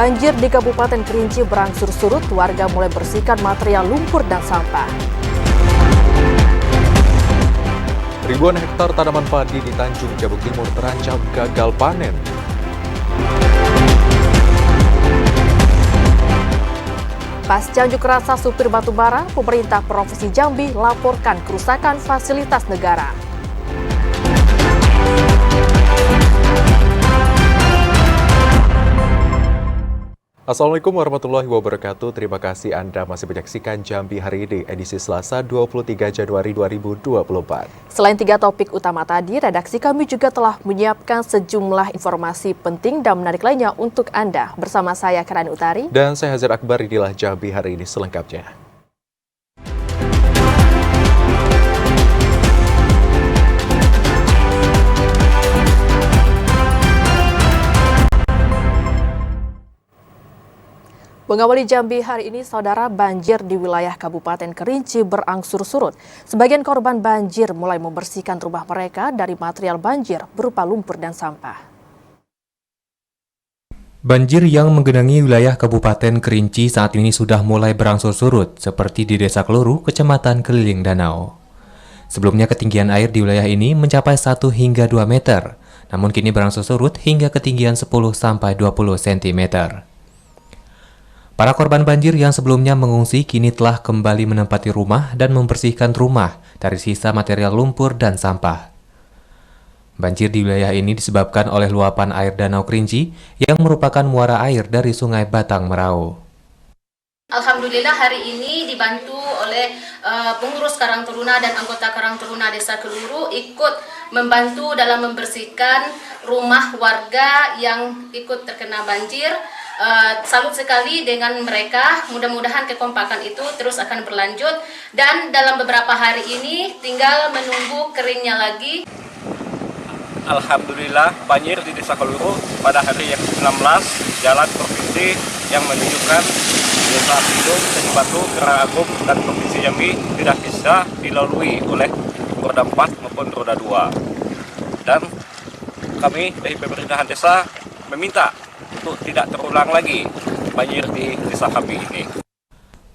Banjir di Kabupaten Kerinci berangsur surut, warga mulai bersihkan material lumpur dan sampah. Ribuan hektar tanaman padi di Tanjung Jabung Timur terancam gagal panen. Pasca unjuk rasa supir batubara, pemerintah Provinsi Jambi laporkan kerusakan fasilitas negara. Assalamualaikum warahmatullahi wabarakatuh. Terima kasih Anda masih menyaksikan Jambi Hari Ini, edisi Selasa 23 Januari 2024. Selain 3 topik utama tadi, redaksi kami juga telah menyiapkan sejumlah informasi penting dan menarik lainnya untuk Anda. Bersama saya, Karani Utari. Dan saya Hazir Akbar, inilah Jambi Hari Ini selengkapnya. Mengawali Jambi hari ini, saudara, banjir di wilayah Kabupaten Kerinci berangsur surut. Sebagian korban banjir mulai membersihkan rumah mereka dari material banjir berupa lumpur dan sampah. Banjir yang menggenangi wilayah Kabupaten Kerinci saat ini sudah mulai berangsur surut, seperti di Desa Keluru, Kecamatan Keliling Danau. Sebelumnya ketinggian air di wilayah ini mencapai 1 hingga 2 meter, namun kini berangsur surut hingga ketinggian 10-20 cm. Para korban banjir yang sebelumnya mengungsi kini telah kembali menempati rumah dan membersihkan rumah dari sisa material lumpur dan sampah. Banjir di wilayah ini disebabkan oleh luapan air Danau Kerinci yang merupakan muara air dari Sungai Batang Merau. Alhamdulillah hari ini dibantu oleh pengurus Karang Taruna dan anggota Karang Taruna Desa Keluru ikut membantu dalam membersihkan rumah warga yang ikut terkena banjir. Salut sekali dengan mereka, mudah-mudahan kekompakan itu terus akan berlanjut dan dalam beberapa hari ini tinggal menunggu keringnya lagi. Alhamdulillah banjir di Desa Keluru pada hari yang 19 jalan provinsi yang menunjukkan Desa Pidung, Batu, Karang Agung dan Provinsi Jambi tidak bisa dilalui oleh roda 4 maupun roda 2. Dan kami dari pemerintahan desa meminta untuk tidak terulang lagi banjir di desa kami ini.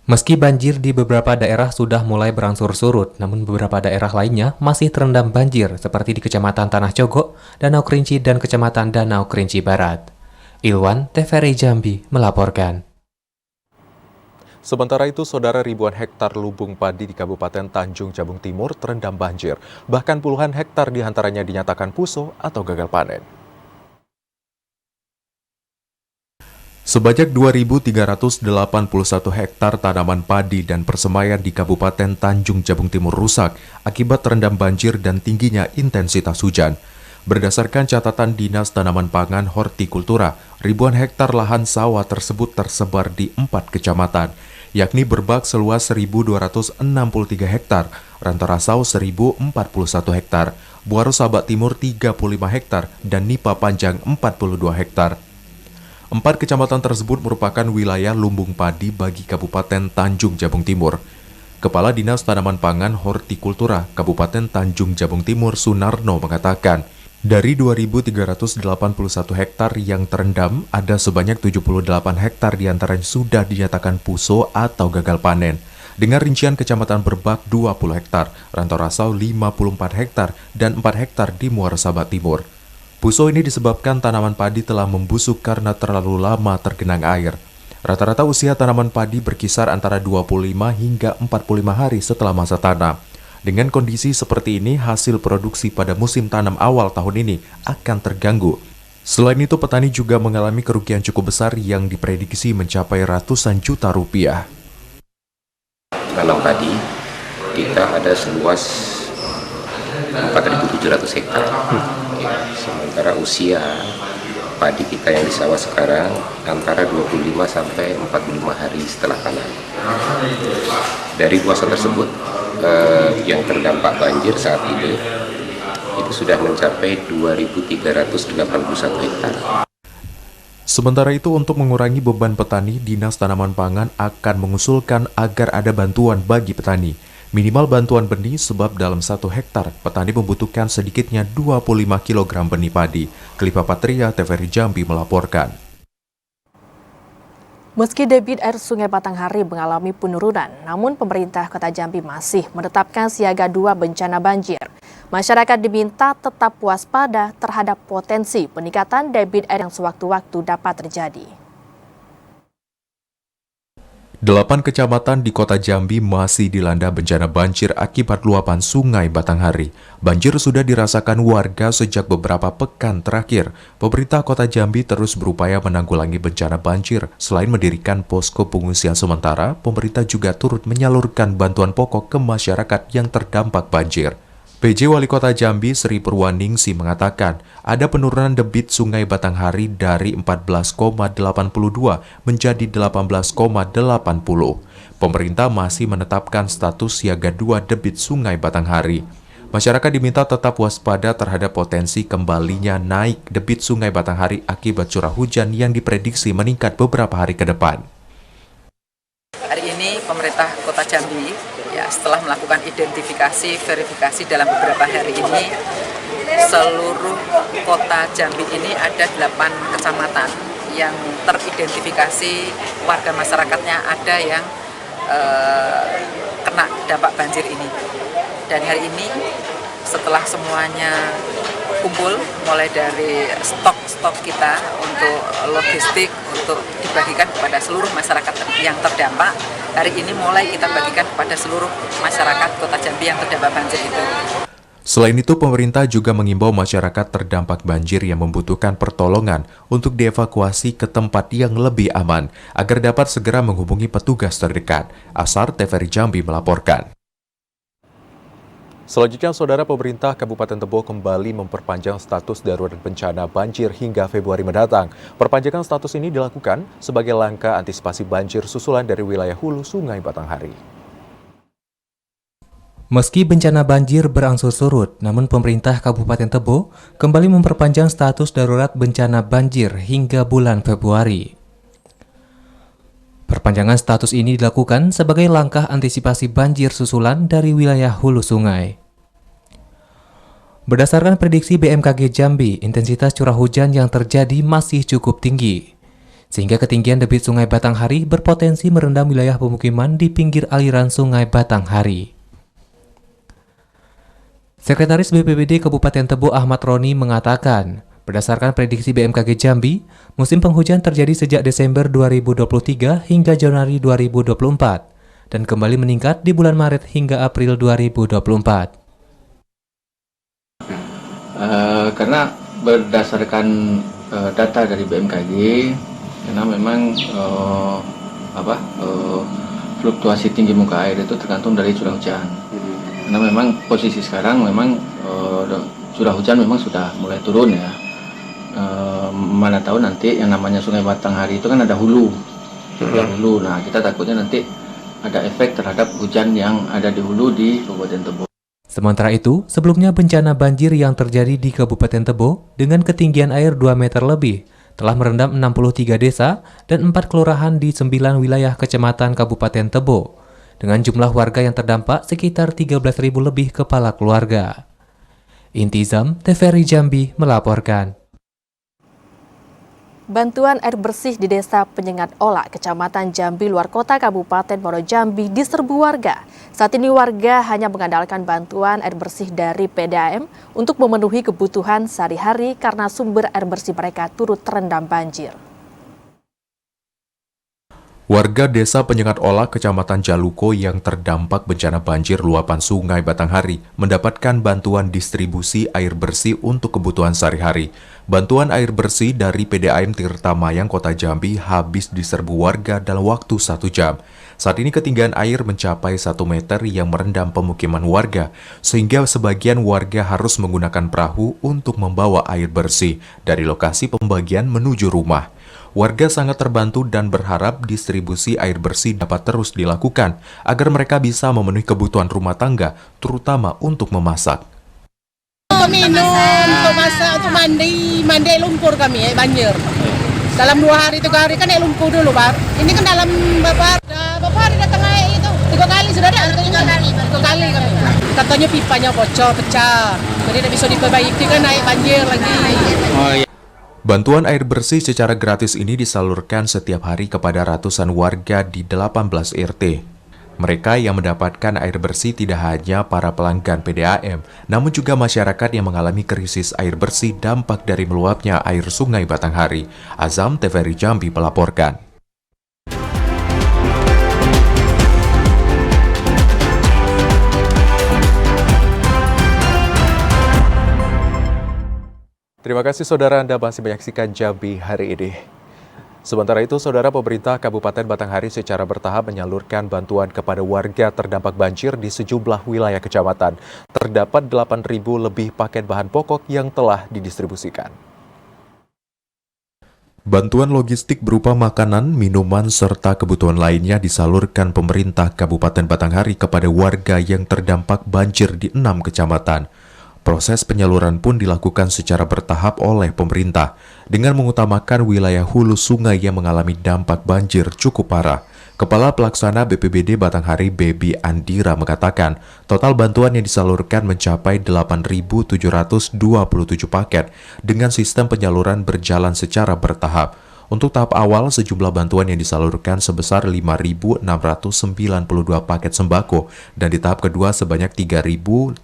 Meski banjir di beberapa daerah sudah mulai berangsur surut, namun beberapa daerah lainnya masih terendam banjir seperti di Kecamatan Tanah Cogok, Danau Kerinci, dan Kecamatan Danau Kerinci Barat. Ilwan, TVRI Jambi, melaporkan. Sementara itu, saudara, ribuan hektar lumbung padi di Kabupaten Tanjung Jabung Timur terendam banjir. Bahkan puluhan hektar diantaranya dinyatakan puso atau gagal panen. Sebanyak 2.381 hektar tanaman padi dan persemaian di Kabupaten Tanjung Jabung Timur rusak akibat terendam banjir dan tingginya intensitas hujan. Berdasarkan catatan Dinas Tanaman Pangan Hortikultura, ribuan hektar lahan sawah tersebut tersebar di 4 kecamatan, yakni Berbak seluas 1.263 hektar, Rantarasau 1.041 hektar, Buaro Sabak Timur 35 hektar, dan Nipa Panjang 42 hektar. 4 kecamatan tersebut merupakan wilayah lumbung padi bagi Kabupaten Tanjung Jabung Timur. Kepala Dinas Tanaman Pangan Hortikultura Kabupaten Tanjung Jabung Timur Sunarno mengatakan, dari 2.381 hektar yang terendam, ada sebanyak 78 hektar diantaranya sudah dinyatakan puso atau gagal panen. Dengan rincian Kecamatan Berbak 20 hektar, Rantarasau 54 hektar, dan 4 hektar di Muara Sabak Timur. Puso ini disebabkan tanaman padi telah membusuk karena terlalu lama tergenang air. Rata-rata usia tanaman padi berkisar antara 25 hingga 45 hari setelah masa tanam. Dengan kondisi seperti ini, hasil produksi pada musim tanam awal tahun ini akan terganggu. Selain itu, petani juga mengalami kerugian cukup besar yang diprediksi mencapai ratusan juta rupiah. Tanam padi, kita ada seluas 4.700 hektar. Sementara usia padi kita yang di sawah sekarang antara 25 sampai 45 hari setelah panen. Dari luasan tersebut yang terdampak banjir saat ini itu sudah mencapai 2.381 hektar. Sementara itu, untuk mengurangi beban petani, Dinas Tanaman Pangan akan mengusulkan agar ada bantuan bagi petani. Minimal bantuan benih sebab dalam 1 hektar, petani membutuhkan sedikitnya 25 kg benih padi. Klipa Patria, TVRI Jambi melaporkan. Meski debit air Sungai Batanghari mengalami penurunan, namun pemerintah Kota Jambi masih menetapkan siaga 2 bencana banjir. Masyarakat diminta tetap waspada terhadap potensi peningkatan debit air yang sewaktu-waktu dapat terjadi. 8 kecamatan di Kota Jambi masih dilanda bencana banjir akibat luapan Sungai Batanghari. Banjir sudah dirasakan warga sejak beberapa pekan terakhir. Pemerintah Kota Jambi terus berupaya menanggulangi bencana banjir. Selain mendirikan posko pengungsian sementara, pemerintah juga turut menyalurkan bantuan pokok ke masyarakat yang terdampak banjir. PJ Wali Kota Jambi Sri Purwaningsi mengatakan ada penurunan debit Sungai Batanghari dari 14,82 menjadi 18,80. Pemerintah masih menetapkan status siaga 2 debit Sungai Batanghari. Masyarakat diminta tetap waspada terhadap potensi kembalinya naik debit Sungai Batanghari akibat curah hujan yang diprediksi meningkat beberapa hari ke depan. Hari ini pemerintah Kota Jambi setelah melakukan identifikasi, verifikasi dalam beberapa hari ini, seluruh Kota Jambi ini ada 8 kecamatan yang teridentifikasi warga masyarakatnya ada yang kena dampak banjir ini. Dan hari ini setelah semuanya kumpul, mulai dari stok kita untuk logistik, untuk dibagikan kepada seluruh masyarakat yang terdampak, hari ini mulai kita bagikan kepada seluruh masyarakat Kota Jambi yang terdampak banjir itu. Selain itu, pemerintah juga mengimbau masyarakat terdampak banjir yang membutuhkan pertolongan untuk dievakuasi ke tempat yang lebih aman, agar dapat segera menghubungi petugas terdekat. Asar TVRI Jambi melaporkan. Selanjutnya, Saudara, pemerintah Kabupaten Tebo kembali memperpanjang status darurat bencana banjir hingga Februari mendatang. Perpanjangan status ini dilakukan sebagai langkah antisipasi banjir susulan dari wilayah hulu Sungai Batanghari. Meski bencana banjir berangsur surut, namun pemerintah Kabupaten Tebo kembali memperpanjang status darurat bencana banjir hingga bulan Februari. Perpanjangan status ini dilakukan sebagai langkah antisipasi banjir susulan dari wilayah hulu sungai. Berdasarkan prediksi BMKG Jambi, intensitas curah hujan yang terjadi masih cukup tinggi, sehingga ketinggian debit Sungai Batanghari berpotensi merendam wilayah pemukiman di pinggir aliran Sungai Batanghari. Sekretaris BPBD Kabupaten Tebo Ahmad Roni mengatakan, berdasarkan prediksi BMKG Jambi, musim penghujan terjadi sejak Desember 2023 hingga Januari 2024 dan kembali meningkat di bulan Maret hingga April 2024. Karena berdasarkan data dari BMKG, karena memang fluktuasi tinggi muka air itu tergantung dari curah hujan. Karena memang posisi sekarang memang curah hujan memang sudah mulai turun ya. Mana tahu nanti yang namanya Sungai Batanghari itu kan ada hulu. Nah, kita takutnya nanti ada efek terhadap hujan yang ada di hulu di Kabupaten Tebo. Sementara itu, sebelumnya bencana banjir yang terjadi di Kabupaten Tebo dengan ketinggian air 2 meter lebih telah merendam 63 desa dan 4 kelurahan di 9 wilayah kecamatan Kabupaten Tebo dengan jumlah warga yang terdampak sekitar 13.000 lebih kepala keluarga. Intizam TVRI Jambi melaporkan. Bantuan air bersih di Desa Penyengat Olak, Kecamatan Jambi, luar kota Kabupaten Muaro Jambi diserbu warga. Saat ini warga hanya mengandalkan bantuan air bersih dari PDAM untuk memenuhi kebutuhan sehari-hari karena sumber air bersih mereka turut terendam banjir. Warga Desa Penyengat Olak, Kecamatan Jaluko yang terdampak bencana banjir luapan Sungai Batanghari mendapatkan bantuan distribusi air bersih untuk kebutuhan sehari-hari. Bantuan air bersih dari PDAM Tirta Mayang Kota Jambi habis diserbu warga dalam waktu 1 jam. Saat ini ketinggian air mencapai 1 meter yang merendam pemukiman warga, sehingga sebagian warga harus menggunakan perahu untuk membawa air bersih dari lokasi pembagian menuju rumah. Warga sangat terbantu dan berharap distribusi air bersih dapat terus dilakukan agar mereka bisa memenuhi kebutuhan rumah tangga, terutama untuk memasak. Minum, untuk masak, untuk mandi lumpur kami banjir. Dalam 2 hari 3 hari kan lumpur dulu, Bar. Ini kan dalam beberapa hari datang air itu 3 kali sudah ada. 3 kali kami. Katanya pipanya bocor, pecah. Jadi tidak bisa diperbaiki kan air banjir lagi. Oh, iya. Bantuan air bersih secara gratis ini disalurkan setiap hari kepada ratusan warga di 18 RT. Mereka yang mendapatkan air bersih tidak hanya para pelanggan PDAM, namun juga masyarakat yang mengalami krisis air bersih dampak dari meluapnya air Sungai Batanghari. Azam TVRI Jambi melaporkan. Terima kasih saudara Anda masih menyaksikan Jambi hari ini. Sementara itu, saudara, pemerintah Kabupaten Batanghari secara bertahap menyalurkan bantuan kepada warga terdampak banjir di sejumlah wilayah kecamatan. Terdapat 8.000 lebih paket bahan pokok yang telah didistribusikan. Bantuan logistik berupa makanan, minuman, serta kebutuhan lainnya disalurkan pemerintah Kabupaten Batanghari kepada warga yang terdampak banjir di 6 kecamatan. Proses penyaluran pun dilakukan secara bertahap oleh pemerintah, dengan mengutamakan wilayah hulu sungai yang mengalami dampak banjir cukup parah. Kepala Pelaksana BPBD Batanghari Baby Andira mengatakan, total bantuan yang disalurkan mencapai 8.727 paket dengan sistem penyaluran berjalan secara bertahap. Untuk tahap awal, sejumlah bantuan yang disalurkan sebesar 5.692 paket sembako dan di tahap kedua sebanyak 3.035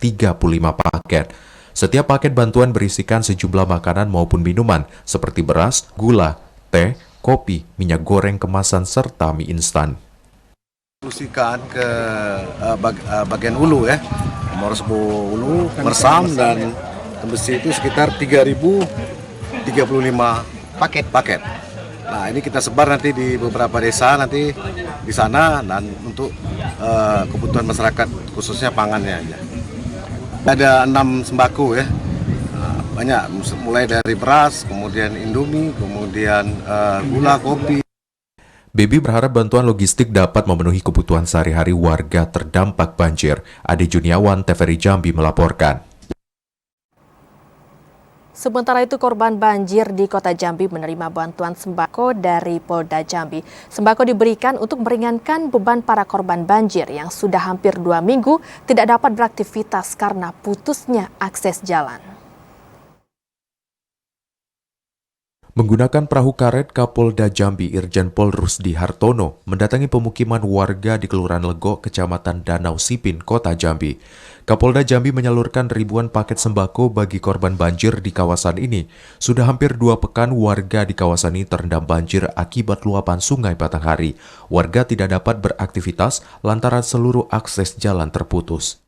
paket. Setiap paket bantuan berisikan sejumlah makanan maupun minuman seperti beras, gula, teh, kopi, minyak goreng kemasan, serta mie instan. Distribusikan ke bagian hulu ya, Moresbo Hulu, Mersam dan Tembesi itu sekitar 3.035 paket. Nah, ini kita sebar nanti di beberapa desa nanti di sana dan untuk kebutuhan masyarakat khususnya pangannya aja. Ada 6 sembako ya, banyak mulai dari beras, kemudian Indomie, kemudian gula, kopi. Baby berharap bantuan logistik dapat memenuhi kebutuhan sehari-hari warga terdampak banjir. Ade Juniawan, TVRI Jambi melaporkan. Sementara itu, korban banjir di Kota Jambi menerima bantuan sembako dari Polda Jambi. Sembako diberikan untuk meringankan beban para korban banjir yang sudah hampir 2 minggu tidak dapat beraktivitas karena putusnya akses jalan. Menggunakan perahu karet, Kapolda Jambi Irjen Pol Rusdi Hartono mendatangi pemukiman warga di Kelurahan Legok, Kecamatan Danau Sipin, Kota Jambi. Kapolda Jambi menyalurkan ribuan paket sembako bagi korban banjir di kawasan ini. Sudah hampir 2 pekan warga di kawasan ini terendam banjir akibat luapan Sungai Batanghari. Warga tidak dapat beraktivitas lantaran seluruh akses jalan terputus.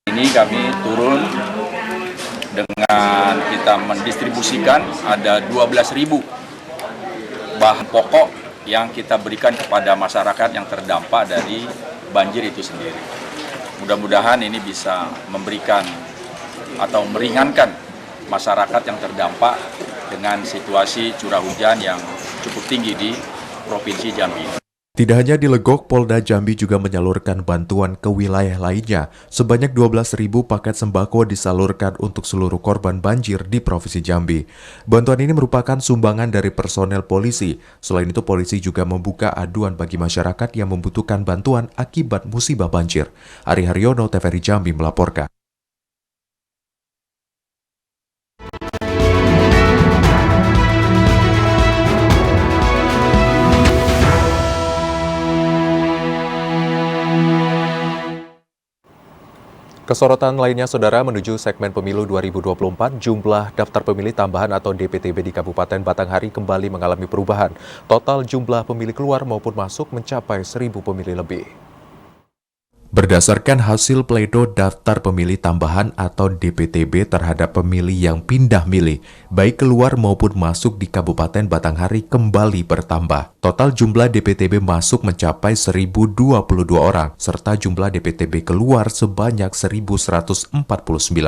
Ini kami turun dengan kita mendistribusikan ada 12.000 bahan pokok yang kita berikan kepada masyarakat yang terdampak dari banjir itu sendiri. Mudah-mudahan ini bisa memberikan atau meringankan masyarakat yang terdampak dengan situasi curah hujan yang cukup tinggi di Provinsi Jambi. Tidak hanya di Legok, Polda Jambi juga menyalurkan bantuan ke wilayah lainnya. Sebanyak 12.000 paket sembako disalurkan untuk seluruh korban banjir di Provinsi Jambi. Bantuan ini merupakan sumbangan dari personel polisi. Selain itu, polisi juga membuka aduan bagi masyarakat yang membutuhkan bantuan akibat musibah banjir. Ari Haryono, TVRI Jambi melaporkan. Kesorotan lainnya, saudara, menuju segmen pemilu 2024, jumlah daftar pemilih tambahan atau DPTB di Kabupaten Batanghari kembali mengalami perubahan. Total jumlah pemilih keluar maupun masuk mencapai 1.000 pemilih lebih. Berdasarkan hasil pledo daftar pemilih tambahan atau DPTB terhadap pemilih yang pindah milih, baik keluar maupun masuk di Kabupaten Batanghari kembali bertambah. Total jumlah DPTB masuk mencapai 1.022 orang, serta jumlah DPTB keluar sebanyak 1.149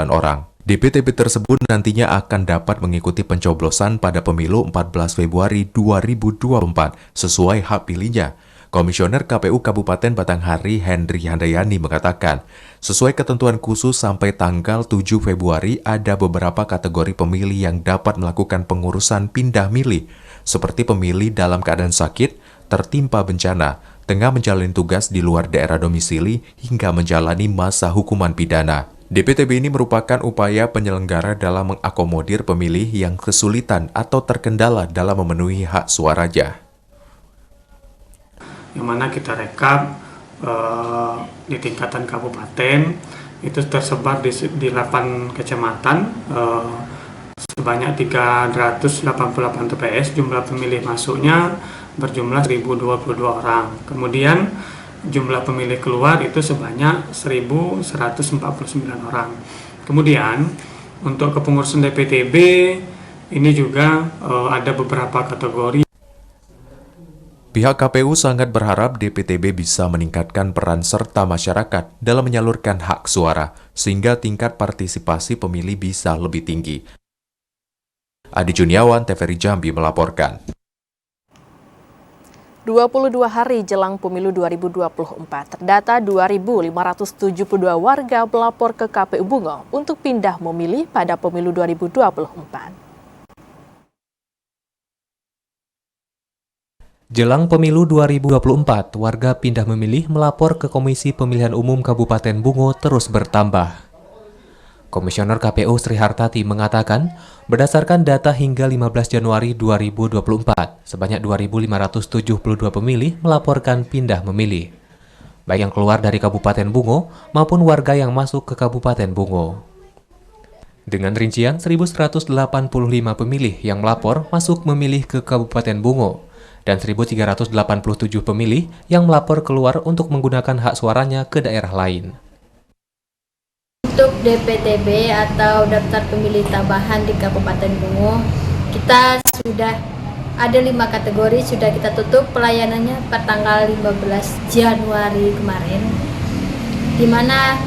orang. DPTB tersebut nantinya akan dapat mengikuti pencoblosan pada pemilu 14 Februari 2024 sesuai hak pilihnya. Komisioner KPU Kabupaten Batanghari Hendri Handayani mengatakan, sesuai ketentuan khusus sampai tanggal 7 Februari ada beberapa kategori pemilih yang dapat melakukan pengurusan pindah milih, seperti pemilih dalam keadaan sakit, tertimpa bencana, tengah menjalani tugas di luar daerah domisili, hingga menjalani masa hukuman pidana. DPTB ini merupakan upaya penyelenggara dalam mengakomodir pemilih yang kesulitan atau terkendala dalam memenuhi hak suaranya. Yang mana kita rekap di tingkatan kabupaten itu tersebar di 8 kecamatan sebanyak 388 TPS. Jumlah pemilih masuknya berjumlah 1.022 orang. Kemudian jumlah pemilih keluar itu sebanyak 1.149 orang. Kemudian untuk kepengurusan DPTB ini juga ada beberapa kategori. Pihak KPU sangat berharap DPTB bisa meningkatkan peran serta masyarakat dalam menyalurkan hak suara, sehingga tingkat partisipasi pemilih bisa lebih tinggi. Adi Juniawan, TVRI Jambi melaporkan. 22 hari jelang pemilu 2024, terdata 2.572 warga melapor ke KPU Bungo untuk pindah memilih pada pemilu 2024. Jelang pemilu 2024, warga pindah memilih melapor ke Komisi Pemilihan Umum Kabupaten Bungo terus bertambah. Komisioner KPU Sri Hartati mengatakan, berdasarkan data hingga 15 Januari 2024, sebanyak 2.572 pemilih melaporkan pindah memilih, baik yang keluar dari Kabupaten Bungo maupun warga yang masuk ke Kabupaten Bungo. Dengan rincian 1.185 pemilih yang melapor masuk memilih ke Kabupaten Bungo, dan 1.387 pemilih yang melapor keluar untuk menggunakan hak suaranya ke daerah lain. Untuk DPTB atau daftar pemilih tambahan di Kabupaten Bungo, kita sudah ada 5 kategori sudah kita tutup pelayanannya per tanggal 15 Januari kemarin, di mana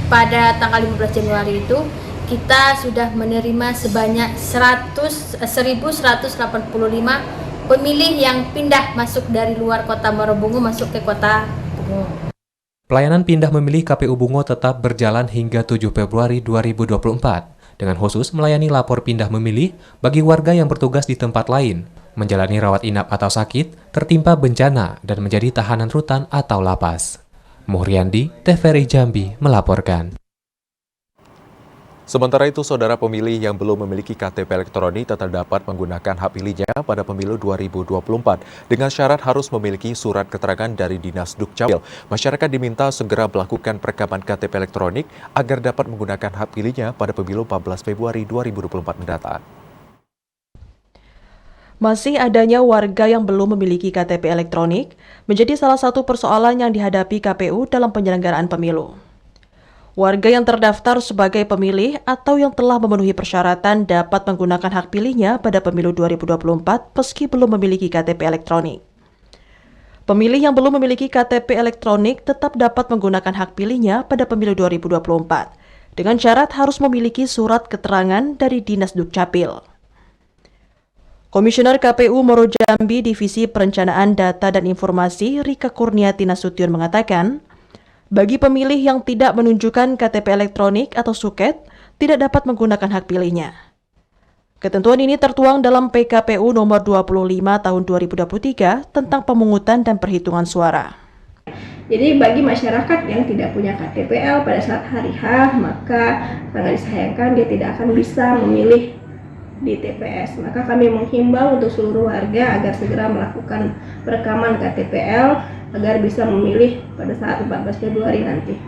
pada tanggal 15 Januari itu kita sudah menerima sebanyak 1.185 pemilih yang pindah masuk dari luar kota Muarabungo masuk ke kota Bungo. Pelayanan pindah memilih KPU Bungo tetap berjalan hingga 7 Februari 2024, dengan khusus melayani lapor pindah memilih bagi warga yang bertugas di tempat lain, menjalani rawat inap atau sakit, tertimpa bencana, dan menjadi tahanan rutan atau lapas. Muhriandi, TVRI Jambi, melaporkan. Sementara itu, saudara pemilih yang belum memiliki KTP elektronik tetap dapat menggunakan hak pilihnya pada pemilu 2024 dengan syarat harus memiliki surat keterangan dari Dinas Dukcapil. Masyarakat diminta segera melakukan perekaman KTP elektronik agar dapat menggunakan hak pilihnya pada pemilu 14 Februari 2024 mendatang. Masih adanya warga yang belum memiliki KTP elektronik menjadi salah satu persoalan yang dihadapi KPU dalam penyelenggaraan pemilu. Warga yang terdaftar sebagai pemilih atau yang telah memenuhi persyaratan dapat menggunakan hak pilihnya pada pemilu 2024 meski belum memiliki KTP elektronik. Pemilih yang belum memiliki KTP elektronik tetap dapat menggunakan hak pilihnya pada pemilu 2024 dengan syarat harus memiliki surat keterangan dari Dinas Dukcapil. Komisioner KPU Moro Jambi Divisi Perencanaan Data dan Informasi Rika Kurniati Nasution mengatakan, bagi pemilih yang tidak menunjukkan KTP elektronik atau suket, tidak dapat menggunakan hak pilihnya. Ketentuan ini tertuang dalam PKPU nomor 25 tahun 2023 tentang pemungutan dan perhitungan suara. Jadi bagi masyarakat yang tidak punya KTPL pada saat hari H, maka sangat disayangkan dia tidak akan bisa memilih di TPS. Maka kami menghimbau untuk seluruh warga agar segera melakukan perekaman KTPL agar bisa memilih pada saat 14 Februari nanti.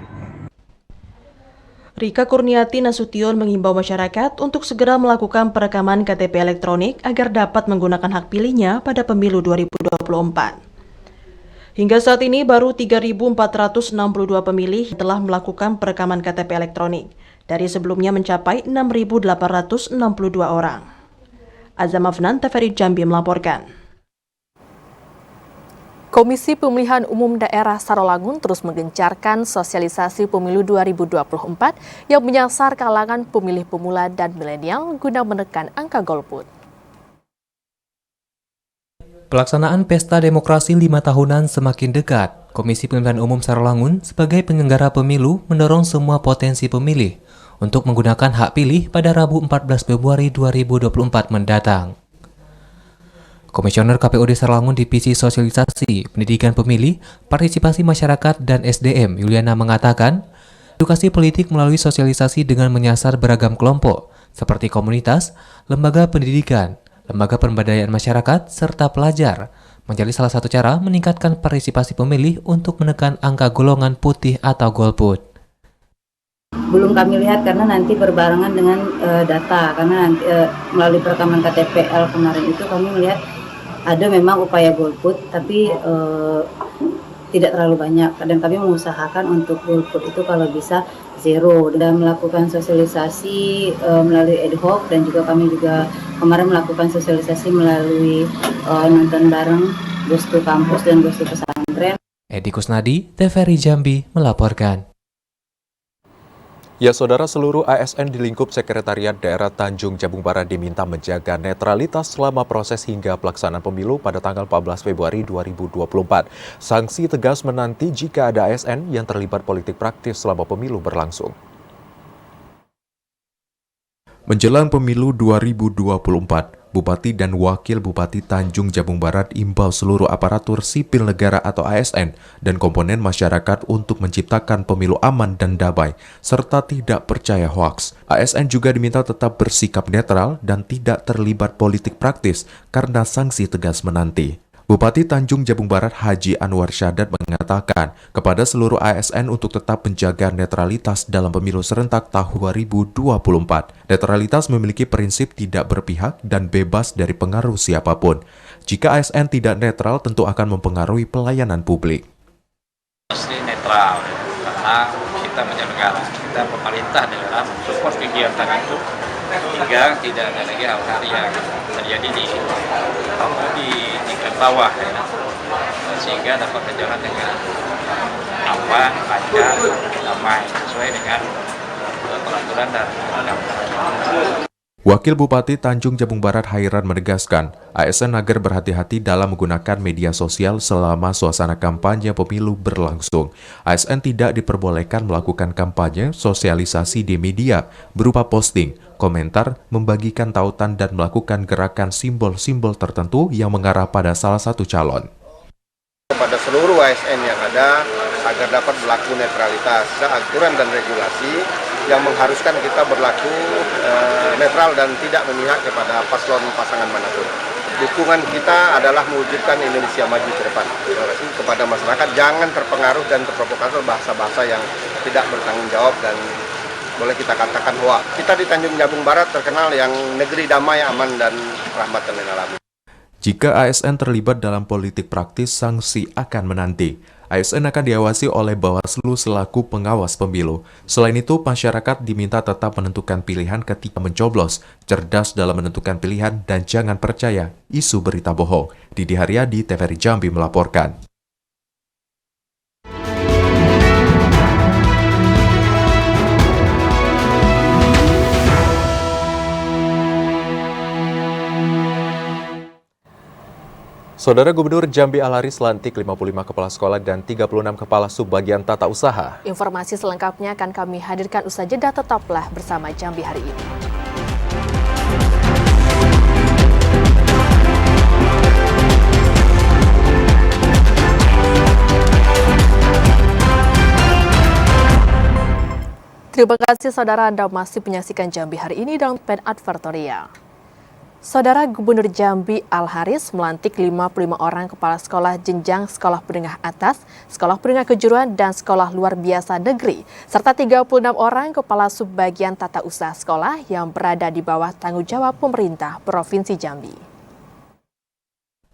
Rika Kurniati Nasution menghimbau masyarakat untuk segera melakukan perekaman KTP elektronik agar dapat menggunakan hak pilihnya pada pemilu 2024. Hingga saat ini baru 3.462 pemilih telah melakukan perekaman KTP elektronik, dari sebelumnya mencapai 6.862 orang. Azam Afnan, TVRI Jambi melaporkan. Komisi Pemilihan Umum Daerah Sarolangun terus menggencarkan sosialisasi pemilu 2024 yang menyasar kalangan pemilih pemula dan milenial guna menekan angka golput. Pelaksanaan Pesta Demokrasi 5 tahunan semakin dekat. Komisi Pemilihan Umum Sarolangun sebagai penyelenggara pemilu mendorong semua potensi pemilih untuk menggunakan hak pilih pada Rabu 14 Februari 2024 mendatang. Komisioner KPUD Sarolangun Divisi Sosialisasi Pendidikan Pemilih, Partisipasi Masyarakat dan SDM Yuliana mengatakan, Edukasi politik melalui sosialisasi dengan menyasar beragam kelompok, seperti komunitas, lembaga pendidikan, lembaga pemberdayaan masyarakat, serta pelajar, menjadi salah satu cara meningkatkan partisipasi pemilih untuk menekan angka golongan putih atau golput. Belum kami lihat karena nanti berbarengan dengan data, karena nanti melalui perekaman KTPL kemarin itu kami melihat ada memang upaya golput, tapi tidak terlalu banyak, dan kami mengusahakan untuk golput itu kalau bisa zero, dan melakukan sosialisasi melalui ad hoc, dan juga kami juga kemarin melakukan sosialisasi melalui nonton bareng Gostu Kampus dan Gostu Pesantren. Edi Kusnadi, TVRI Jambi melaporkan. Ya, saudara, seluruh ASN di lingkup Sekretariat Daerah Tanjung Jabung Barat diminta menjaga netralitas selama proses hingga pelaksanaan pemilu pada tanggal 14 Februari 2024. Sanksi tegas menanti jika ada ASN yang terlibat politik praktis selama pemilu berlangsung. Menjelang pemilu 2024, Bupati dan Wakil Bupati Tanjung Jabung Barat imbau seluruh aparatur sipil negara atau ASN dan komponen masyarakat untuk menciptakan pemilu aman dan damai, serta tidak percaya hoaks. ASN juga diminta tetap bersikap netral dan tidak terlibat politik praktis karena sanksi tegas menanti. Bupati Tanjung Jabung Barat Haji Anwar Syadat mengatakan kepada seluruh ASN untuk tetap menjaga netralitas dalam pemilu serentak tahun 2024. Netralitas memiliki prinsip tidak berpihak dan bebas dari pengaruh siapapun. Jika ASN tidak netral, tentu akan mempengaruhi pelayanan publik. Mesti netral, karena kita menjaga, kita pemerintah negara mensupport kegiatan itu hingga tidak ada lagi hal-hal yang terjadi di tingkat bawah, ya, sehingga dapat berjalan dengan aman, lancar, damai sesuai dengan peraturan dan undang-undang. Wakil Bupati Tanjung Jabung Barat Hairan menegaskan, ASN agar berhati-hati dalam menggunakan media sosial selama suasana kampanye pemilu berlangsung. ASN tidak diperbolehkan melakukan kampanye sosialisasi di media berupa posting, komentar, membagikan tautan dan melakukan gerakan simbol-simbol tertentu yang mengarah pada salah satu calon. Kepada seluruh ASN yang ada agar dapat berlaku netralitas, aturan dan regulasi yang mengharuskan kita berlaku netral dan tidak memihak kepada paslon pasangan manapun. Dukungan kita adalah mewujudkan Indonesia maju ke depan. Kepada masyarakat jangan terpengaruh dan terprovokasi bahasa-bahasa yang tidak bertanggung jawab dan boleh kita katakan hoaks. Kita di Tanjung Jabung Barat terkenal yang negeri damai, aman, dan rahmatan lil alamin. Jika ASN terlibat dalam politik praktis, sanksi akan menanti. ASN akan diawasi oleh Bawaslu selaku pengawas pemilu. Selain itu, masyarakat diminta tetap menentukan pilihan ketika mencoblos, cerdas dalam menentukan pilihan, dan jangan percaya isu berita bohong. Didi Haryadi, TVRI Jambi melaporkan. Saudara Gubernur Jambi Al-Haris lantik 55 kepala sekolah dan 36 kepala subbagian tata usaha. Informasi selengkapnya akan kami hadirkan usai jeda, tetaplah bersama Jambi hari ini. Terima kasih saudara, Anda masih menyaksikan Jambi hari ini dalam Pen Advertorial. Saudara Gubernur Jambi Al-Haris melantik 55 orang kepala sekolah jenjang sekolah menengah atas, sekolah menengah kejuruan, dan sekolah luar biasa negeri, serta 36 orang kepala subbagian tata usaha sekolah yang berada di bawah tanggung jawab pemerintah Provinsi Jambi.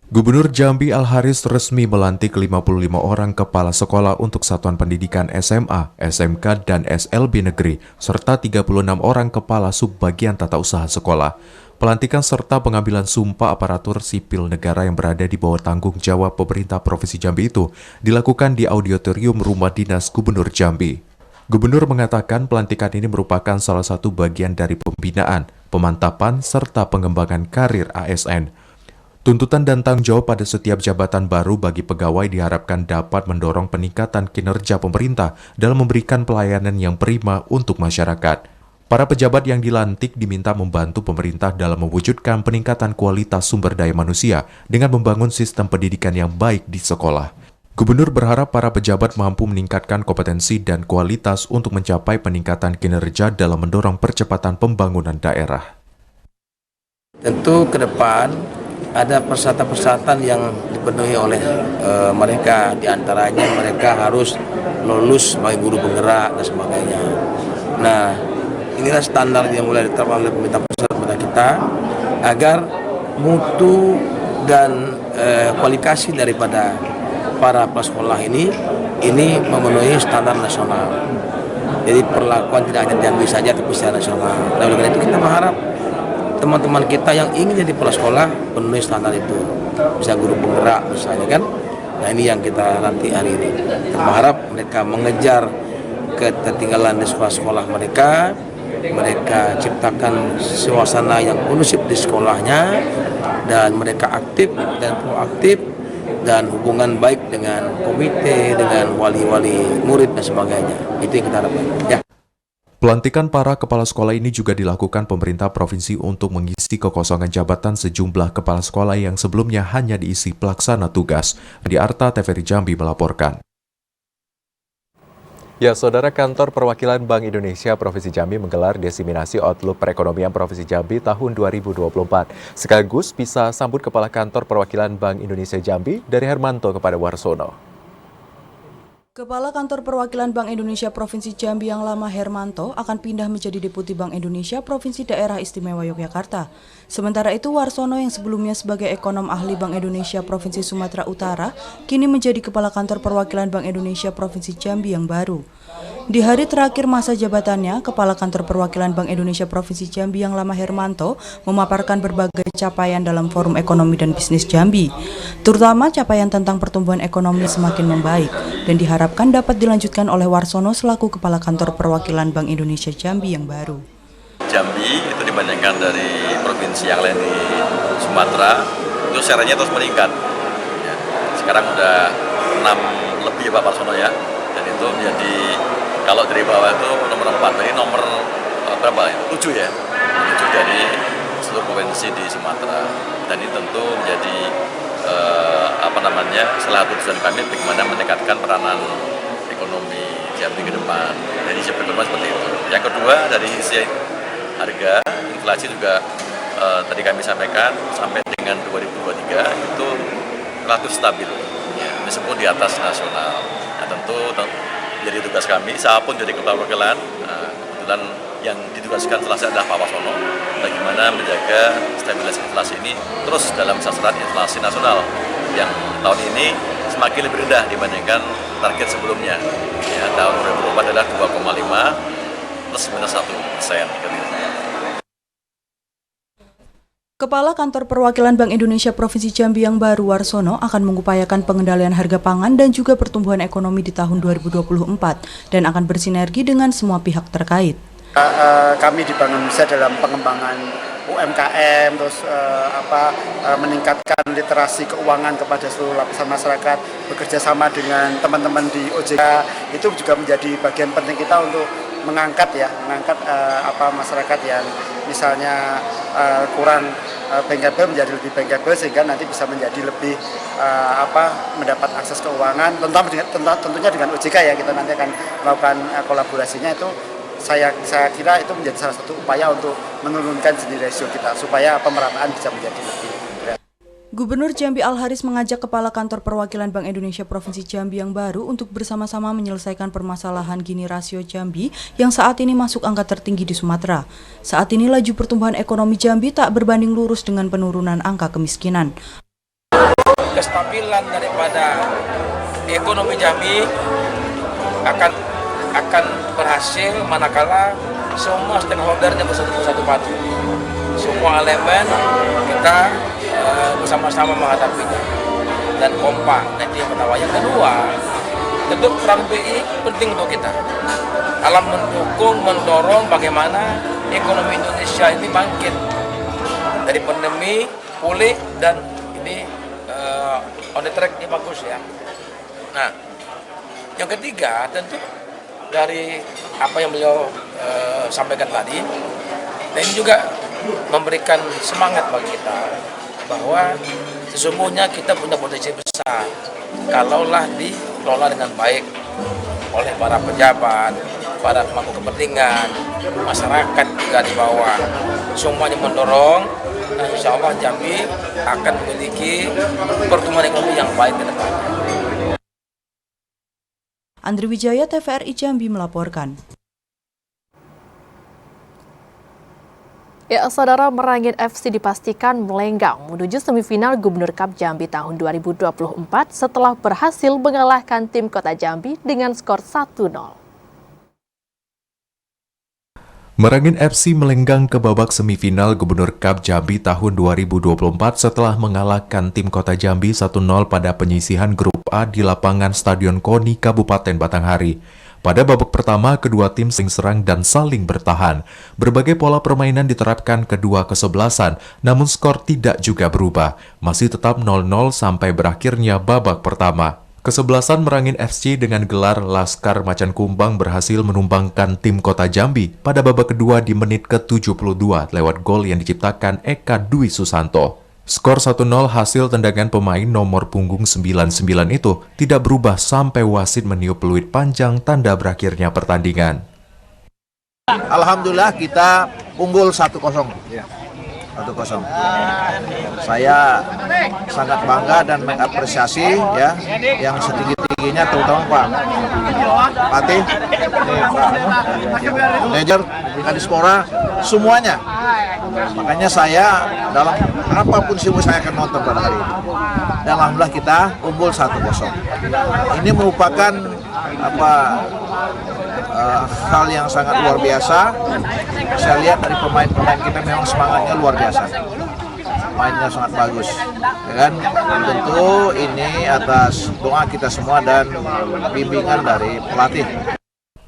Gubernur Jambi Al-Haris resmi melantik 55 orang kepala sekolah untuk satuan pendidikan SMA, SMK, dan SLB negeri, serta 36 orang kepala subbagian tata usaha sekolah. Pelantikan serta pengambilan sumpah aparatur sipil negara yang berada di bawah tanggung jawab pemerintah Provinsi Jambi itu dilakukan di Auditorium Rumah Dinas Gubernur Jambi. Gubernur mengatakan pelantikan ini merupakan salah satu bagian dari pembinaan, pemantapan, serta pengembangan karir ASN. Tuntutan dan tanggung jawab pada setiap jabatan baru bagi pegawai diharapkan dapat mendorong peningkatan kinerja pemerintah dalam memberikan pelayanan yang prima untuk masyarakat. Para pejabat yang dilantik diminta membantu pemerintah dalam mewujudkan peningkatan kualitas sumber daya manusia dengan membangun sistem pendidikan yang baik di sekolah. Gubernur berharap para pejabat mampu meningkatkan kompetensi dan kualitas untuk mencapai peningkatan kinerja dalam mendorong percepatan pembangunan daerah. Tentu ke depan ada persyaratan-persyaratan yang dipenuhi oleh mereka, diantaranya mereka harus lulus sebagai guru penggerak dan sebagainya. Nah, inilah standar yang mulai ditetapkan oleh pemerintah pusat kepada kita agar mutu dan kualifikasi daripada para prasekolah ini memenuhi standar nasional. Jadi perlakuan tidak hanya Jambi saja tapi secara nasional. Nah, oleh karena itu kita berharap teman-teman kita yang ingin jadi prasekolah penuhi standar itu. Bisa guru penggerak misalnya kan. Nah, ini yang kita nanti hari ini. Kita berharap mereka mengejar ketertinggalan di sekolah mereka ciptakan suasana yang kondusif di sekolahnya, dan mereka aktif dan proaktif dan hubungan baik dengan komite, dengan wali-wali murid dan sebagainya. Itu yang kita harapkan. Ya. Pelantikan para kepala sekolah ini juga dilakukan pemerintah provinsi untuk mengisi kekosongan jabatan sejumlah kepala sekolah yang sebelumnya hanya diisi pelaksana tugas. Di Arta TVRI Jambi melaporkan. Ya, Saudara, Kantor Perwakilan Bank Indonesia Provinsi Jambi menggelar diseminasi Outlook Perekonomian Provinsi Jambi tahun 2024. Sekaligus bisa sambut Kepala Kantor Perwakilan Bank Indonesia Jambi dari Hermanto kepada Warsono. Kepala Kantor Perwakilan Bank Indonesia Provinsi Jambi yang lama Hermanto akan pindah menjadi Deputi Bank Indonesia Provinsi Daerah Istimewa Yogyakarta. Sementara itu Warsono yang sebelumnya sebagai ekonom ahli Bank Indonesia Provinsi Sumatera Utara kini menjadi Kepala Kantor Perwakilan Bank Indonesia Provinsi Jambi yang baru. Di hari terakhir masa jabatannya, Kepala Kantor Perwakilan Bank Indonesia Provinsi Jambi yang lama Hermanto memaparkan berbagai capaian dalam Forum Ekonomi dan Bisnis Jambi, terutama capaian tentang pertumbuhan ekonomi semakin membaik dan diharapkan dapat dilanjutkan oleh Warsono selaku Kepala Kantor Perwakilan Bank Indonesia Jambi yang baru. Jambi itu dibandingkan dari provinsi yang lain di Sumatera itu sejarahnya terus meningkat. Ya, sekarang udah 6 lebih Pak Warsono ya, dan itu menjadi kalau dari bawah itu nomor 4, jadi nomor berapa ya? 7 ya, 7 dari seluruh provinsi di Sumatera. Dan ini tentu menjadi salah satu tujuan kami bagaimana meningkatkan peranan ekonomi Jambi ke depan. Jadi seperti itu. Yang kedua dari sisi harga, inflasi juga tadi kami sampaikan sampai dengan 2023 itu relatif stabil, ya, meskipun di atas nasional. Nah, tentu jadi tugas kami, siapapun jadi kepala perwakilan, kebetulan yang ditugaskan setelah saya adalah Pak Warsono, bagaimana menjaga stabilitas inflasi ini terus dalam sasaran inflasi nasional yang tahun ini semakin lebih rendah dibandingkan target sebelumnya. Ya, tahun 2024 adalah 2,5 plus minus 1%. Kepala Kantor Perwakilan Bank Indonesia Provinsi Jambi yang baru Warsono akan mengupayakan pengendalian harga pangan dan juga pertumbuhan ekonomi di tahun 2024 dan akan bersinergi dengan semua pihak terkait. Kami di Bank Indonesia dalam pengembangan UMKM, terus meningkatkan literasi keuangan kepada seluruh lapisan masyarakat, bekerja sama dengan teman-teman di OJK, itu juga menjadi bagian penting kita untuk mengangkat masyarakat yang misalnya kurang bankable menjadi lebih bankable, sehingga nanti bisa menjadi lebih mendapat akses keuangan, tentunya dengan OJK ya, kita nanti akan melakukan kolaborasinya. Itu saya kira itu menjadi salah satu upaya untuk menurunkan Gini ratio kita supaya pemerataan bisa menjadi lebih berat. Gubernur Jambi Al-Haris mengajak Kepala Kantor Perwakilan Bank Indonesia Provinsi Jambi yang baru untuk bersama-sama menyelesaikan permasalahan Gini rasio Jambi yang saat ini masuk angka tertinggi di Sumatera. Saat ini laju pertumbuhan ekonomi Jambi tak berbanding lurus dengan penurunan angka kemiskinan. Kestabilan daripada ekonomi Jambi akan berhasil manakala semua stakeholdernya bersatu padu. Semua elemen kita bersama-sama menghadapinya dan kompak. Nanti yang pertama. Yang kedua, tentu peran BI penting untuk kita dalam mendorong bagaimana ekonomi Indonesia ini bangkit dari pandemi, pulih, dan ini on the track, ini bagus ya. Nah, yang ketiga tentu dari apa yang beliau sampaikan tadi, dan ini juga memberikan semangat bagi kita bahwa sesungguhnya kita punya potensi besar kalaulah dikelola dengan baik oleh para pejabat, para pemangku kepentingan, masyarakat juga di bawah. Semuanya mendorong, dan insya Allah Jambi akan memiliki pertumbuhan ekonomi yang baik ke depan. Andri Wijaya, TVRI Jambi melaporkan. Ya, saudara, Merangin FC dipastikan melenggang menuju semifinal Gubernur Cup Jambi tahun 2024 setelah berhasil mengalahkan tim Kota Jambi dengan skor 1-0. Merangin FC melenggang ke babak semifinal Gubernur Cup Jambi tahun 2024 setelah mengalahkan tim Kota Jambi 1-0 pada penyisihan grup A di lapangan Stadion Koni, Kabupaten Batanghari. Pada babak pertama, kedua tim saling serang dan saling bertahan. Berbagai pola permainan diterapkan kedua kesebelasan, namun skor tidak juga berubah. Masih tetap 0-0 sampai berakhirnya babak pertama. Kesebelasan Merangin FC dengan gelar Laskar Macan Kumbang berhasil menumbangkan tim Kota Jambi pada babak kedua di menit ke-72 lewat gol yang diciptakan Eka Dwi Susanto. Skor 1-0 hasil tendangan pemain nomor punggung 99 itu tidak berubah sampai wasit meniup peluit panjang tanda berakhirnya pertandingan. Alhamdulillah kita unggul 1-0. 1-0. Saya sangat bangga dan mengapresiasi ya yang setinggi-tingginya terutama Pak Patih, Pak manajer, Kadispora, semuanya. Makanya saya dalam apapun sibuk saya akan nonton pada hari ini. Dan alhamdulillah kita unggul 1-0. Ini merupakan hal yang sangat luar biasa. Saya lihat dari pemain-pemain kita memang semangatnya luar biasa. Mainnya sangat bagus. Ya kan? Tentu ini atas doa kita semua dan bimbingan dari pelatih.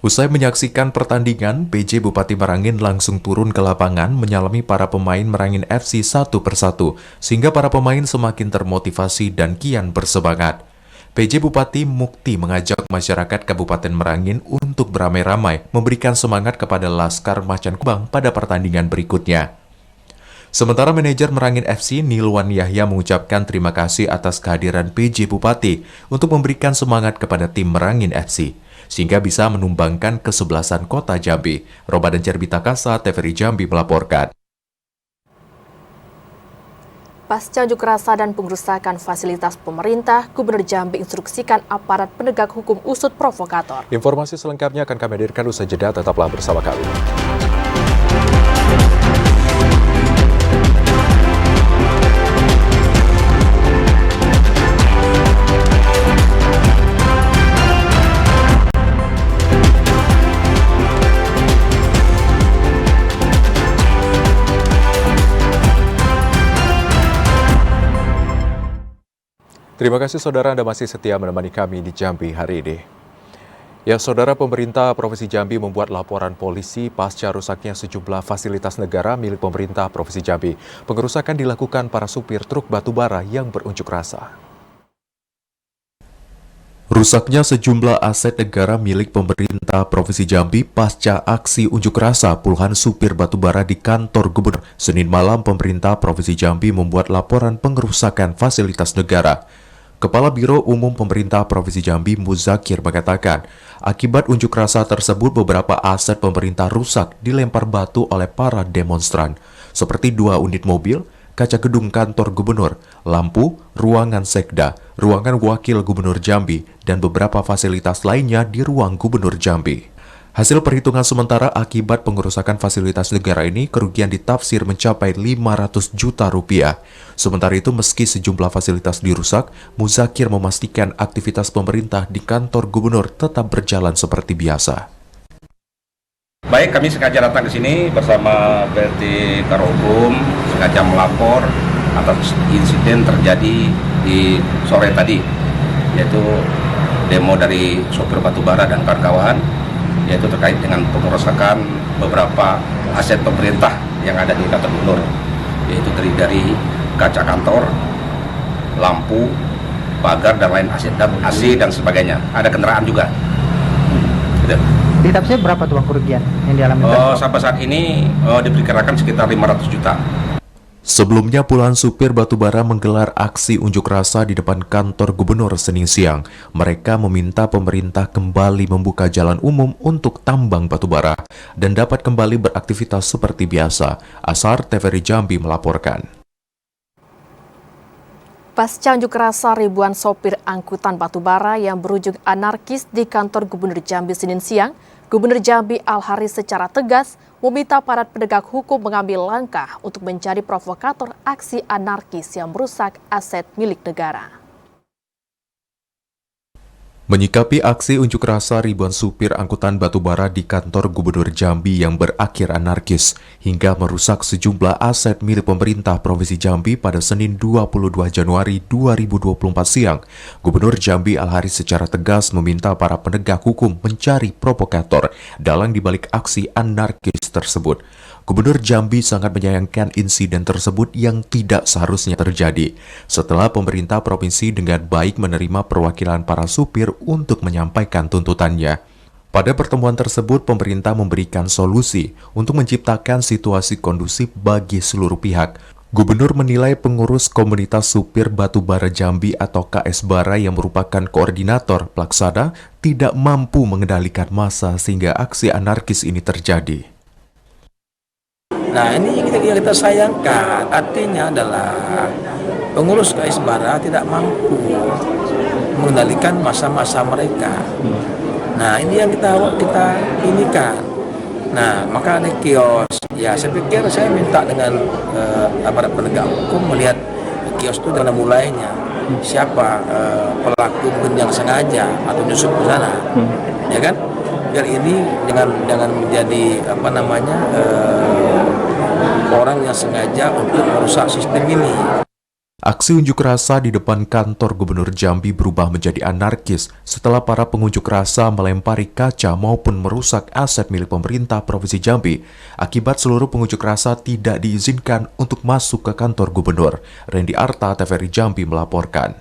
Usai menyaksikan pertandingan, PJ Bupati Merangin langsung turun ke lapangan menyalami para pemain Merangin FC satu persatu, sehingga para pemain semakin termotivasi dan kian bersemangat. PJ Bupati Mukti mengajak masyarakat Kabupaten Merangin untuk beramai-ramai memberikan semangat kepada Laskar Macan Kumbang pada pertandingan berikutnya. Sementara manajer Merangin FC Nilwan Yahya mengucapkan terima kasih atas kehadiran PJ Bupati untuk memberikan semangat kepada tim Merangin FC, sehingga bisa menumbangkan kesebelasan Kota Jambi. Roba dan Cerbita Kasa, TVRI Jambi melaporkan. Pasca unjuk rasa dan pengerusakan fasilitas pemerintah, Gubernur Jambi instruksikan aparat penegak hukum usut provokator. Informasi selengkapnya akan kami hadirkan usai jeda, tetaplah bersama kami. Terima kasih saudara Anda masih setia menemani kami di Jambi hari ini. Ya saudara, pemerintah Provinsi Jambi membuat laporan polisi pasca rusaknya sejumlah fasilitas negara milik pemerintah Provinsi Jambi. Pengerusakan dilakukan para supir truk batubara yang berunjuk rasa. Rusaknya sejumlah aset negara milik pemerintah Provinsi Jambi pasca aksi unjuk rasa puluhan supir batubara di kantor gubernur. Senin malam, pemerintah Provinsi Jambi membuat laporan pengerusakan fasilitas negara. Kepala Biro Umum Pemerintah Provinsi Jambi Muzakir mengatakan, akibat unjuk rasa tersebut beberapa aset pemerintah rusak dilempar batu oleh para demonstran, seperti 2 unit mobil, kaca gedung kantor gubernur, lampu, ruangan sekda, ruangan wakil gubernur Jambi, dan beberapa fasilitas lainnya di ruang gubernur Jambi. Hasil perhitungan sementara akibat pengerusakan fasilitas negara ini, kerugian ditafsir mencapai 500 juta rupiah. Sementara itu, meski sejumlah fasilitas dirusak, Muzakir memastikan aktivitas pemerintah di kantor gubernur tetap berjalan seperti biasa. Baik, kami sengaja datang ke sini bersama PLT Karohum, sengaja melapor atas insiden terjadi di sore tadi, yaitu demo dari sopir batubara dan kawan-kawan, yaitu terkait dengan pengerusakan beberapa aset pemerintah yang ada di kantor gubernur, yaitu terdiri dari kaca kantor, lampu, pagar, dan lain aset AC dan sebagainya. Ada kendaraan juga. Gitu. Ditafsir berapa tuh bang kerugian yang dialami? Sampai saat ini diperkirakan sekitar 500 juta. Sebelumnya, puluhan supir batubara menggelar aksi unjuk rasa di depan kantor gubernur Senin siang. Mereka meminta pemerintah kembali membuka jalan umum untuk tambang batubara dan dapat kembali beraktivitas seperti biasa. Asar TVRI Jambi melaporkan. Pasca unjuk rasa ribuan sopir angkutan batubara yang berujung anarkis di kantor Gubernur Jambi Senin siang, Gubernur Jambi Al-Haris secara tegas meminta aparat penegak hukum mengambil langkah untuk mencari provokator aksi anarkis yang merusak aset milik negara. Menyikapi aksi unjuk rasa ribuan supir angkutan batubara di kantor Gubernur Jambi yang berakhir anarkis hingga merusak sejumlah aset milik pemerintah Provinsi Jambi pada Senin 22 Januari 2024 siang, Gubernur Jambi Al-Haris secara tegas meminta para penegak hukum mencari provokator dalang dibalik aksi anarkis tersebut. Gubernur Jambi sangat menyayangkan insiden tersebut yang tidak seharusnya terjadi setelah pemerintah provinsi dengan baik menerima perwakilan para supir untuk menyampaikan tuntutannya. Pada pertemuan tersebut, pemerintah memberikan solusi untuk menciptakan situasi kondusif bagi seluruh pihak. Gubernur menilai pengurus komunitas supir batubara Jambi atau KS Bara yang merupakan koordinator pelaksana tidak mampu mengendalikan massa sehingga aksi anarkis ini terjadi. Nah, ini yang kita sayangkan, artinya adalah pengurus KS Bara tidak mampu mengendalikan masa-masa mereka. Nah, ini yang kita inikan. Nah, maka ada kios. Ya, saya pikir saya minta dengan aparat penegak hukum melihat kios itu dalam mulainya. Siapa pelaku mungkin yang sengaja atau nyusup ke sana, ya kan? Biar ini jangan menjadi orang yang sengaja untuk merusak sistem ini. Aksi unjuk rasa di depan kantor Gubernur Jambi berubah menjadi anarkis setelah para pengunjuk rasa melempari kaca maupun merusak aset milik pemerintah Provinsi Jambi. Akibat seluruh pengunjuk rasa tidak diizinkan untuk masuk ke kantor Gubernur. Randy Arta, TVRI Jambi melaporkan.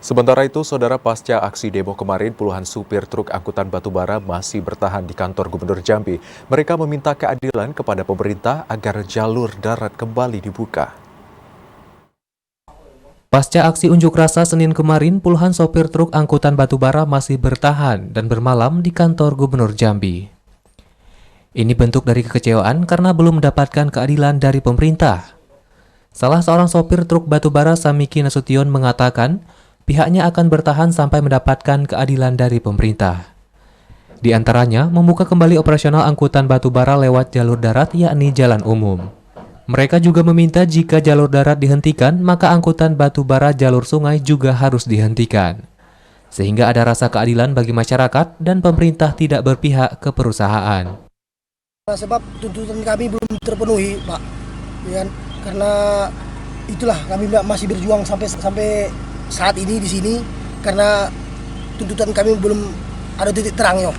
Sementara itu, saudara, pasca aksi demo kemarin, puluhan supir truk angkutan batubara masih bertahan di kantor Gubernur Jambi. Mereka meminta keadilan kepada pemerintah agar jalur darat kembali dibuka. Pasca aksi unjuk rasa Senin kemarin, puluhan sopir truk angkutan batubara masih bertahan dan bermalam di kantor Gubernur Jambi. Ini bentuk dari kekecewaan karena belum mendapatkan keadilan dari pemerintah. Salah seorang sopir truk batubara, Samiki Nasution, mengatakan pihaknya akan bertahan sampai mendapatkan keadilan dari pemerintah. Di antaranya, membuka kembali operasional angkutan batubara lewat jalur darat yakni jalan umum. Mereka juga meminta jika jalur darat dihentikan, maka angkutan batubara jalur sungai juga harus dihentikan. Sehingga ada rasa keadilan bagi masyarakat dan pemerintah tidak berpihak ke perusahaan. Sebab tuntutan kami belum terpenuhi, Pak. Ya, karena itulah kami masih berjuang sampai saat ini di sini karena tuntutan kami belum ada titik terangnya.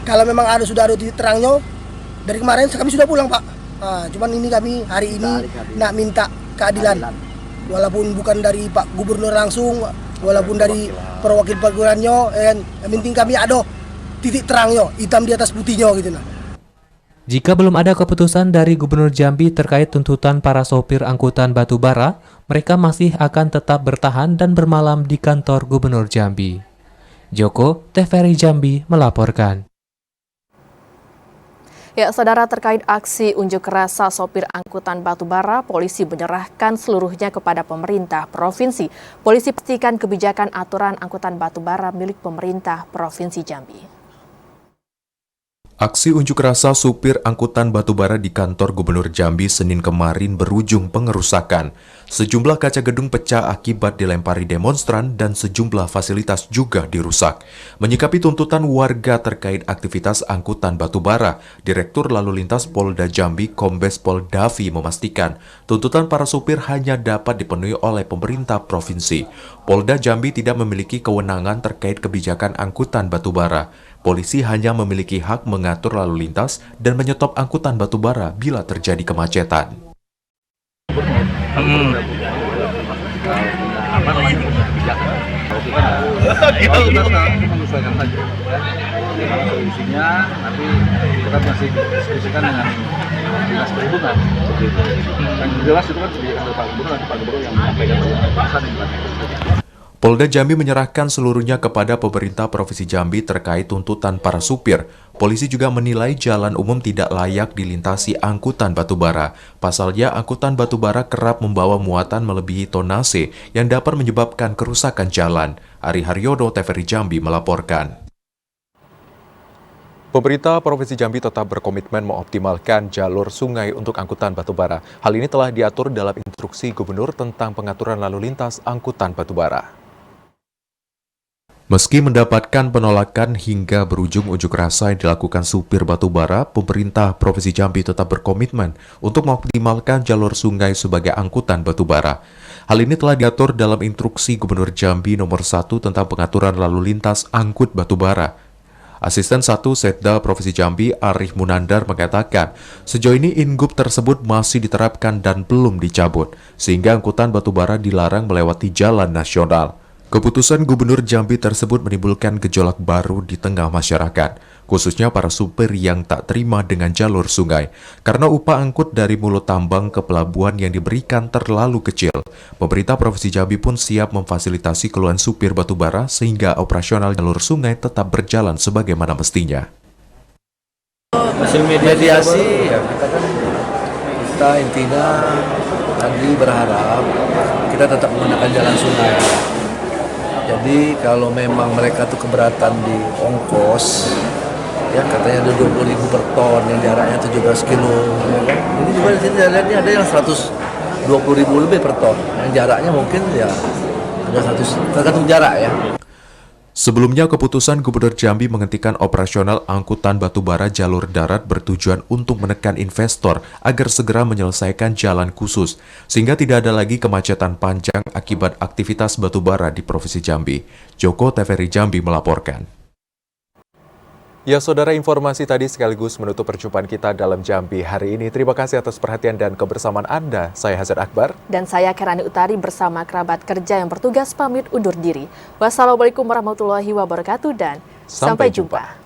Kalau memang sudah ada titik terangnya, dari kemarin kami sudah pulang, Pak. Cuman ini kami hari ini nak minta keadilan, walaupun bukan dari Pak Gubernur langsung, walaupun dari perwakilannya, yang penting kami ada titik terangnya, hitam di atas putihnya gitu nah. Jika belum ada keputusan dari Gubernur Jambi terkait tuntutan para sopir angkutan batubara, mereka masih akan tetap bertahan dan bermalam di kantor Gubernur Jambi. Joko, TVRI Jambi melaporkan. Ya, saudara, terkait aksi unjuk rasa sopir angkutan batubara, polisi menyerahkan seluruhnya kepada pemerintah provinsi. Polisi pastikan kebijakan aturan angkutan batubara milik pemerintah Provinsi Jambi. Aksi unjuk rasa supir angkutan batubara di kantor Gubernur Jambi Senin kemarin berujung pengerusakan. Sejumlah kaca gedung pecah akibat dilempari demonstran dan sejumlah fasilitas juga dirusak. Menyikapi tuntutan warga terkait aktivitas angkutan batubara, Direktur Lalu Lintas Polda Jambi Kombes Pol Davi memastikan tuntutan para supir hanya dapat dipenuhi oleh pemerintah provinsi. Polda Jambi tidak memiliki kewenangan terkait kebijakan angkutan batubara. Polisi hanya memiliki hak mengatur lalu lintas dan menyetop angkutan batubara bila terjadi kemacetan. Apa namanya kebijakan? sesuaikan saja. Ya. Kalau solusinya nanti kita masih diskusikan dengan dinas perhubungan. Yang jelas itu kan sebagai Pak Gubernur, nanti Pak Gubernur yang menyampaikan keputusan yang dilakukan. Polda Jambi menyerahkan seluruhnya kepada pemerintah Provinsi Jambi terkait tuntutan para supir. Polisi juga menilai jalan umum tidak layak dilintasi angkutan batubara. Pasalnya, angkutan batubara kerap membawa muatan melebihi tonase yang dapat menyebabkan kerusakan jalan. Ari Haryono, TVRI Jambi melaporkan. Pemerintah Provinsi Jambi tetap berkomitmen mengoptimalkan jalur sungai untuk angkutan batubara. Hal ini telah diatur dalam instruksi Gubernur tentang pengaturan lalu lintas angkutan batubara. Meski mendapatkan penolakan hingga berujung unjuk rasa yang dilakukan supir batubara, pemerintah Provinsi Jambi tetap berkomitmen untuk mengoptimalkan jalur sungai sebagai angkutan batubara. Hal ini telah diatur dalam instruksi Gubernur Jambi nomor 1 tentang pengaturan lalu lintas angkut batubara. Asisten 1 Setda Provinsi Jambi Arif Munandar mengatakan, sejauh ini Ingup tersebut masih diterapkan dan belum dicabut, sehingga angkutan batubara dilarang melewati jalan nasional. Keputusan Gubernur Jambi tersebut menimbulkan gejolak baru di tengah masyarakat, khususnya para supir yang tak terima dengan jalur sungai. Karena upah angkut dari mulut tambang ke pelabuhan yang diberikan terlalu kecil, pemerintah Provinsi Jambi pun siap memfasilitasi keluhan supir batubara sehingga operasional jalur sungai tetap berjalan sebagaimana mestinya. Hasil mediasi ya kita intinya tadi berharap kita tetap menggunakan jalan sungai. Jadi kalau memang mereka tuh keberatan di ongkos, ya katanya ada 20.000 per ton yang jaraknya 17 kilo, ya kan? Ini juga di sini saya lihat ini ada yang 120.000 lebih per ton, yang jaraknya mungkin ya ada 100, tergantung jarak ya. Sebelumnya, keputusan Gubernur Jambi menghentikan operasional angkutan batubara jalur darat bertujuan untuk menekan investor agar segera menyelesaikan jalan khusus, sehingga tidak ada lagi kemacetan panjang akibat aktivitas batubara di Provinsi Jambi. Joko, TVRI Jambi melaporkan. Ya, saudara, informasi tadi sekaligus menutup perjumpaan kita dalam Jambi hari ini. Terima kasih atas perhatian dan kebersamaan Anda. Saya Hazard Akbar. Dan saya Kerani Utari bersama kerabat kerja yang bertugas pamit undur diri. Wassalamualaikum warahmatullahi wabarakatuh dan sampai jumpa.